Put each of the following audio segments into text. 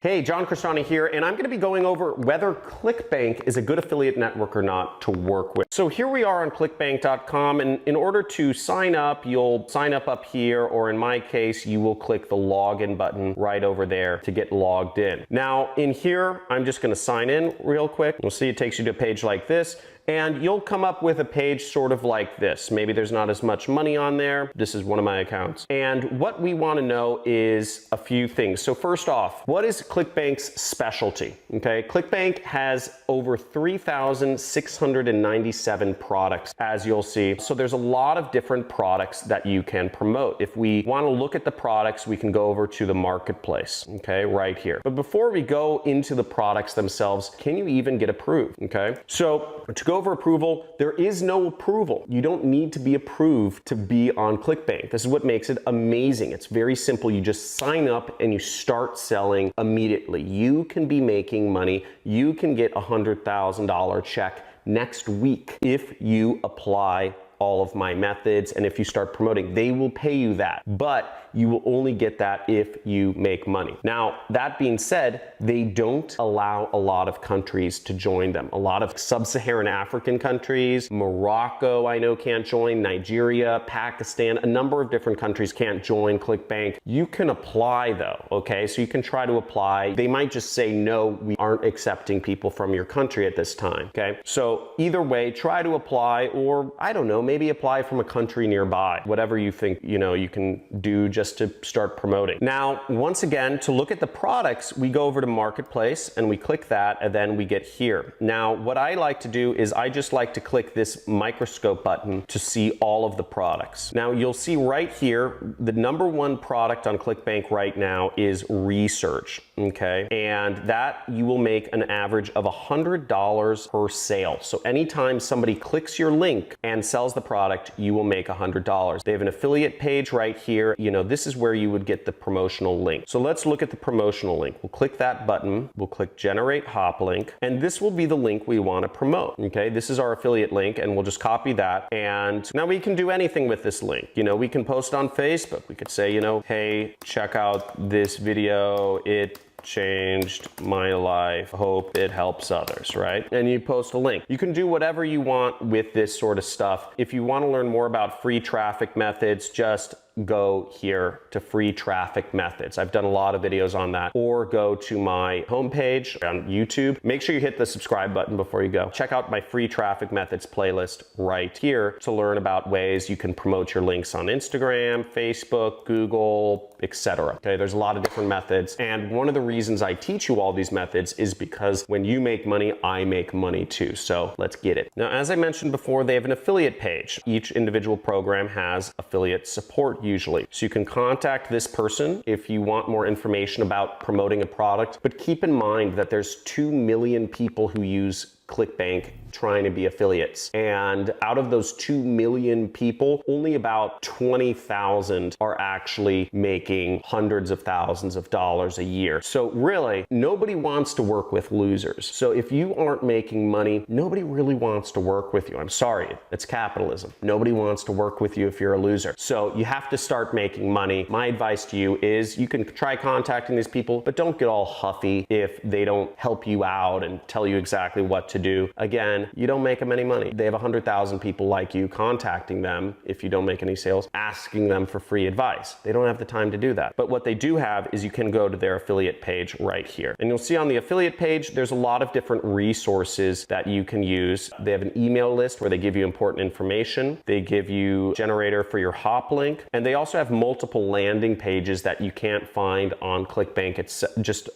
Hey, John Crestani here, and I'm going to be going over whether ClickBank is a good affiliate network or not to work with. So here we are on clickbank.com, and in order to sign up, you'll sign up here, or in my case, you will click the login button right over there to get logged in. Now, in here, I'm just going to sign in real quick. You'll see it takes you to a page like this. And you'll come up with a page sort of like this. Maybe there's not as much money on there. This is one of my accounts. And what we want to know is a few things. So first off, what is ClickBank's specialty? Okay, ClickBank has over 3,697 products, as you'll see. So there's a lot of different products that you can promote. If we want to look at the products, we can go over to the marketplace, okay, right here. But before we go into the products themselves, can you even get approved? Okay, so to go over approval, there is no approval. You don't need to be approved to be on ClickBank. This is what makes it amazing. It's very simple. You just sign up and you start selling immediately. You can be making money. You can get a $100,000 check next week if you apply all of my methods, and if you start promoting, they will pay you that, but you will only get that if you make money. Now, that being said, they don't allow a lot of countries to join them. A lot of sub-Saharan African countries, Morocco, I know can't join, Nigeria, Pakistan, a number of different countries can't join ClickBank. You can apply though, okay? So you can try to apply. They might just say, no, we aren't accepting people from your country at this time, okay? So either way, try to apply, or I don't know, maybe apply from a country nearby, whatever you think, you can do just to start promoting. Now, once again, to look at the products, we go over to Marketplace and we click that, and then we get here. Now, what I like to do is I just like to click this microscope button to see all of the products. Now, you'll see right here, the #1 product on ClickBank right now is research, okay? And that you will make an average of $100 per sale. So anytime somebody clicks your link and sells the product, you will make $100. They have an affiliate page right here. This is where you would get the promotional link. So let's look at the promotional link. We'll click that button. We'll click generate hop link, and this will be the link we want to promote. Okay, this is our affiliate link, and we'll just copy that. And now we can do anything with this link. We can post on Facebook. We could say, hey, check out this video. It changed my life. Hope it helps others, right? And you post a link. You can do whatever you want with this sort of stuff. If you want to learn more about free traffic methods, just go here to free traffic methods. I've done a lot of videos on that. Or go to my homepage on YouTube. Make sure you hit the subscribe button before you go. Check out my free traffic methods playlist right here to learn about ways you can promote your links on Instagram, Facebook, Google, etc. Okay, there's a lot of different methods, and one of the reasons I teach you all these methods is because when you make money, I make money too. So let's get it. Now, as I mentioned before, they have an affiliate page. Each individual program has affiliate support usually. So you can contact this person if you want more information about promoting a product, but keep in mind that there's 2 million people who use ClickBank trying to be affiliates. And out of those 2 million people, only about 20,000 are actually making hundreds of thousands of dollars a year. So really, nobody wants to work with losers. So if you aren't making money, nobody really wants to work with you. I'm sorry, it's capitalism. Nobody wants to work with you if you're a loser. So you have to start making money. My advice to you is you can try contacting these people, but don't get all huffy if they don't help you out and tell you exactly what to do. Again, you don't make them any money. They have 100,000 people like you contacting them if you don't make any sales, asking them for free advice. They don't have the time to do that. But what they do have is you can go to their affiliate page right here. And you'll see on the affiliate page, there's a lot of different resources that you can use. They have an email list where they give you important information. They give you a generator for your hop link. And they also have multiple landing pages that you can't find on ClickBank. It's just,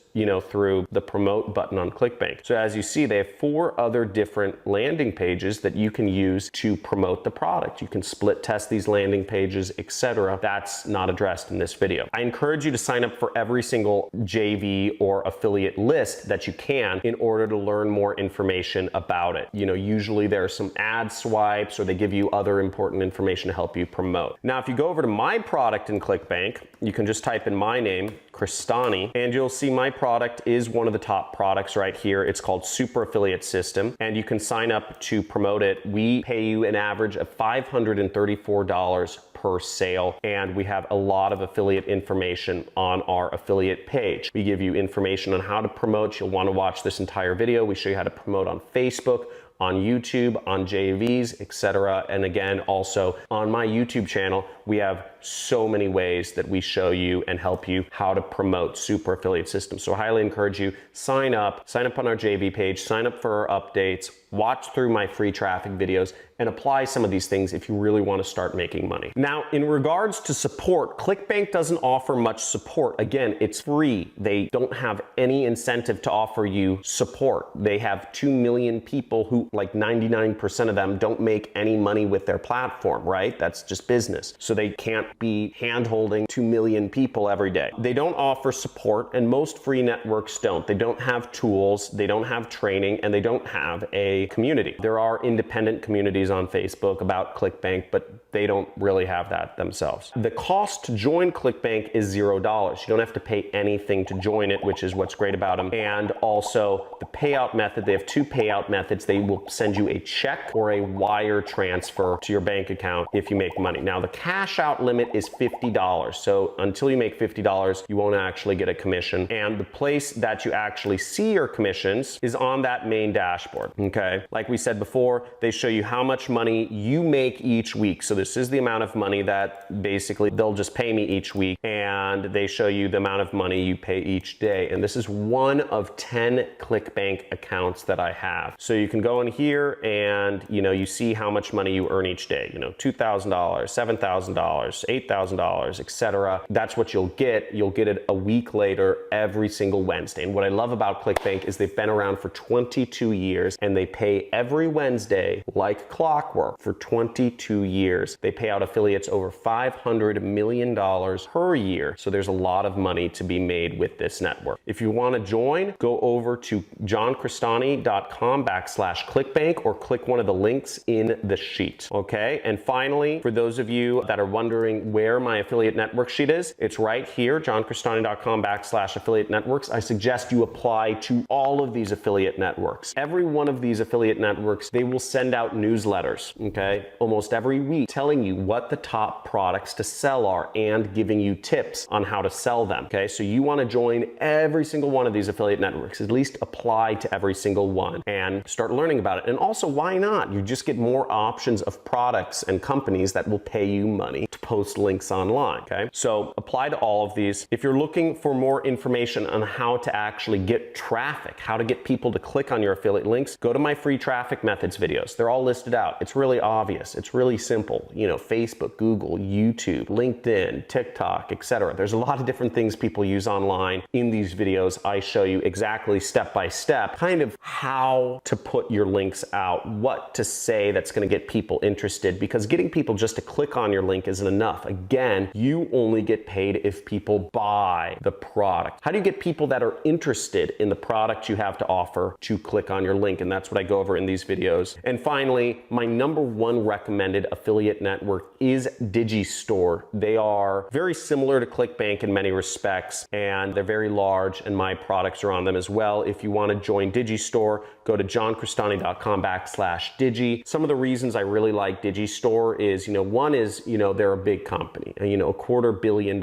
through the promote button on ClickBank. So as you see, they have 4 other different landing pages that you can use to promote the product. You can split test these landing pages, etc. That's not addressed in this video. I encourage you to sign up for every single JV or affiliate list that you can in order to learn more information about it. Usually there are some ad swipes, or they give you other important information to help you promote. Now, if you go over to my product in ClickBank, you can just type in my name, Cristani, and you'll see my product is one of the top products right here. It's called Super Affiliate System, and you can sign up to promote it. We pay you an average of $534 per sale, and we have a lot of affiliate information on our affiliate page. We give you information on how to promote. You'll want to watch this entire video. We show you how to promote on Facebook, on YouTube, on JVs, etc. And again, also on my YouTube channel, we have so many ways that we show you and help you how to promote Super Affiliate System. So I highly encourage you, sign up on our JV page, sign up for our updates, watch through my free traffic videos, and apply some of these things if you really want to start making money. Now, in regards to support, ClickBank doesn't offer much support. Again, it's free. They don't have any incentive to offer you support. They have 2 million people who, like 99% of them, don't make any money with their platform, right? That's just business. So they can't be hand-holding 2 million people every day. They don't offer support, and most free networks don't. They don't have tools, they don't have training, and they don't have a community. There are independent communities on Facebook about ClickBank, but they don't really have that themselves. The cost to join ClickBank is $0. You don't have to pay anything to join it, which is what's great about them. And also the payout method, they have 2 payout methods. They will send you a check or a wire transfer to your bank account if you make money. Now the cash out limit is $50. So until you make $50, you won't actually get a commission. And the place that you actually see your commissions is on that main dashboard, okay? Like we said before, they show you how much money you make each week. So this is the amount of money that basically they'll just pay me each week, and they show you the amount of money you pay each day. And this is one of 10 ClickBank accounts that I have. So you can go in here and you see how much money you earn each day, $2,000, $7,000, $8,000, etc. That's what you'll get. You'll get it a week later every single Wednesday. And what I love about ClickBank is they've been around for 22 years, and they pay every Wednesday like clockwork for 22 years. They pay out affiliates over $500 million per year. So there's a lot of money to be made with this network. If you want to join, go over to johncristani.com/ClickBank or click one of the links in the sheet. Okay. And finally, for those of you that are wondering where my affiliate network sheet is, it's right here, johncristani.com/affiliate networks. I suggest you apply to all of these affiliate networks. Every one of these affiliate networks, they will send out newsletters, okay, almost every week, telling you what the top products to sell are and giving you tips on how to sell them, okay? So you want to join every single one of these affiliate networks, at least apply to every single one and start learning about it. And also, why not? You just get more options of products and companies that will pay you money to post links online, okay? So apply to all of these. If you're looking for more information on how to actually get traffic, how to get people to click on your affiliate links, go to my free traffic methods videos. They're all listed out. It's really obvious. It's really simple. Facebook, Google, YouTube, LinkedIn, TikTok, etc. There's a lot of different things people use online. In these videos, I show you exactly step by step kind of how to put your links out, what to say that's going to get people interested, because getting people just to click on your link isn't enough. Again, you only get paid if people buy the product. How do you get people that are interested in the product you have to offer to click on your link? And that's what I go over in these videos. And finally, my #1 recommended affiliate network is Digistore. They are very similar to ClickBank in many respects, and they're very large, and my products are on them as well. If you want to join Digistore, go to johncristani.com/digi. Some of the reasons I really like Digistore is, one is, they're a big company, and, $250 million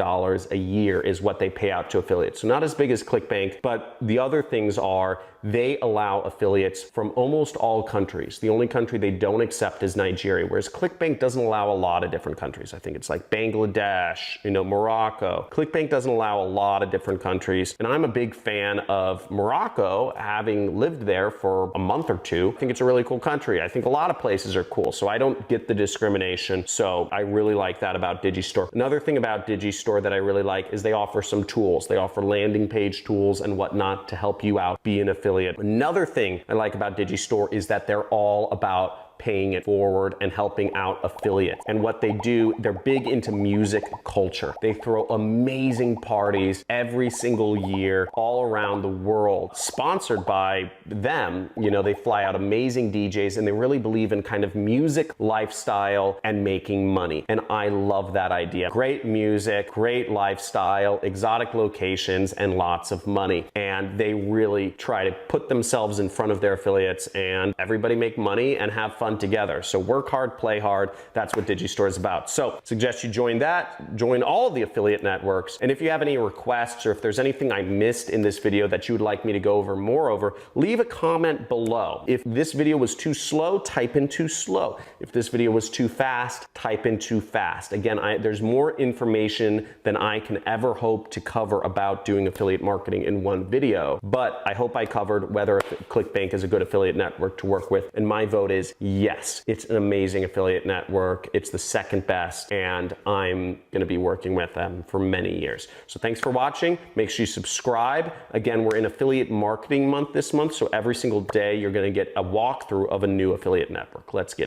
a year is what they pay out to affiliates. So not as big as ClickBank, but the other things are they allow affiliates from almost all countries. The only country they don't accept is Nigeria, whereas ClickBank doesn't allow a lot of different countries. I think it's like Bangladesh, Morocco. ClickBank doesn't allow a lot of different countries. And I'm a big fan of Morocco, having lived there for a month or two. I think it's a really cool country. I think a lot of places are cool, so I don't get the discrimination. So I really like that about Digistore. Another thing about Digistore that I really like is they offer some tools. They offer landing page tools and whatnot to help you out, be an affiliate. Another thing I like about Digistore is that they're all about paying it forward and helping out affiliates. And what they do, they're big into music culture. They throw amazing parties every single year all around the world, sponsored by them. You know, they fly out amazing DJs, and they really believe in kind of music lifestyle and making money. And I love that idea. Great music, great lifestyle, exotic locations, and lots of money. And they really try to put themselves in front of their affiliates, and everybody make money and have fun together. So work hard, play hard. That's what Digistore is about. So suggest you join that, join all of the affiliate networks. And if you have any requests, or if there's anything I missed in this video that you would like me to go over more over, leave a comment below. If this video was too slow, type in too slow. If this video was too fast, type in too fast. Again, there's more information than I can ever hope to cover about doing affiliate marketing in one video, but I hope I covered whether ClickBank is a good affiliate network to work with, and my vote is yes. It's an amazing affiliate network. It's the second best, and I'm gonna be working with them for many years. So thanks for watching. Make sure you subscribe. Again, we're in affiliate marketing month this month, so every single day you're gonna get a walkthrough of a new affiliate network. Let's get it.